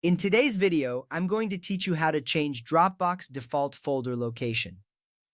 In today's video, I'm going to teach you how to change Dropbox default folder location.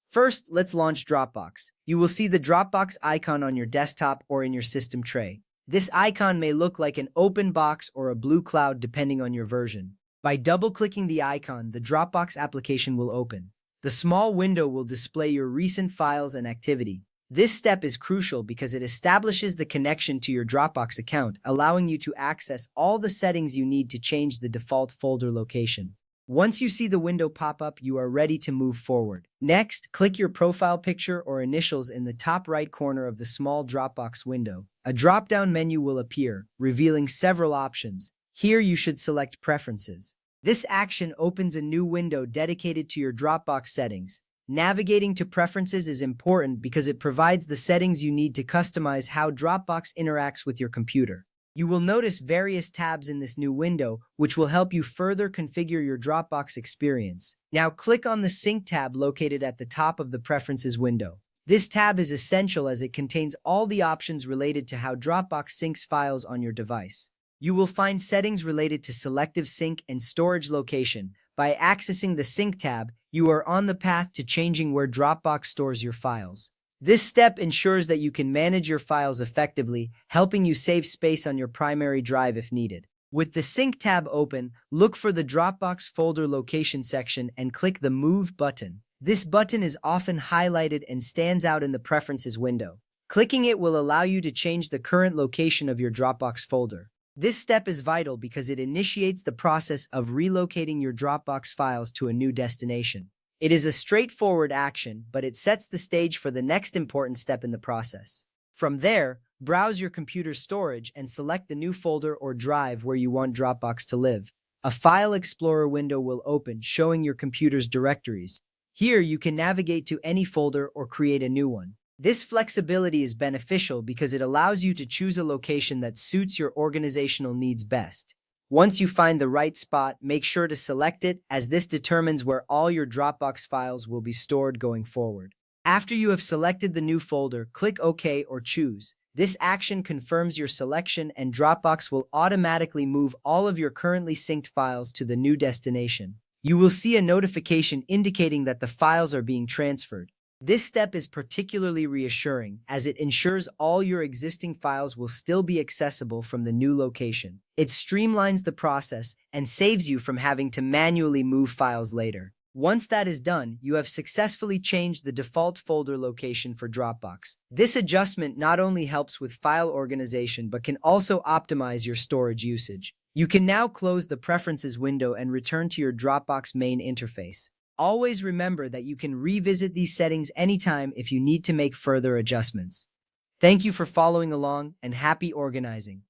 First, let's launch Dropbox. You will see the Dropbox icon on your desktop or in your system tray. This icon may look like an open box or a blue cloud depending on your version. By double-clicking the icon, the Dropbox application will open. The small window will display your recent files and activity. This step is crucial because it establishes the connection to your Dropbox account, allowing you to access all the settings you need to change the default folder location. Once you see the window pop up, you are ready to move forward. Next, click your profile picture or initials in the top right corner of the small Dropbox window. A drop-down menu will appear, revealing several options. Here you should select Preferences. This action opens a new window dedicated to your Dropbox settings. Navigating to Preferences is important because it provides the settings you need to customize how Dropbox interacts with your computer. You will notice various tabs in this new window, which will help you further configure your Dropbox experience. Now click on the Sync tab located at the top of the Preferences window. This tab is essential as it contains all the options related to how Dropbox syncs files on your device. You will find settings related to selective sync and storage location. By accessing the Sync tab, you are on the path to changing where Dropbox stores your files. This step ensures that you can manage your files effectively, helping you save space on your primary drive if needed. With the Sync tab open, look for the Dropbox folder location section and click the Move button. This button is often highlighted and stands out in the Preferences window. Clicking it will allow you to change the current location of your Dropbox folder. This step is vital because it initiates the process of relocating your Dropbox files to a new destination. It is a straightforward action, but it sets the stage for the next important step in the process. From there, browse your computer's storage and select the new folder or drive where you want Dropbox to live. A File Explorer window will open, showing your computer's directories. Here, you can navigate to any folder or create a new one. This flexibility is beneficial because it allows you to choose a location that suits your organizational needs best. Once you find the right spot, make sure to select it, as this determines where all your Dropbox files will be stored going forward. After you have selected the new folder, click OK or Choose. This action confirms your selection, and Dropbox will automatically move all of your currently synced files to the new destination. You will see a notification indicating that the files are being transferred. This step is particularly reassuring, as it ensures all your existing files will still be accessible from the new location. It streamlines the process and saves you from having to manually move files later. Once that is done, you have successfully changed the default folder location for Dropbox. This adjustment not only helps with file organization but can also optimize your storage usage. You can now close the Preferences window and return to your Dropbox main interface. Always remember that you can revisit these settings anytime if you need to make further adjustments. Thank you for following along, and happy organizing.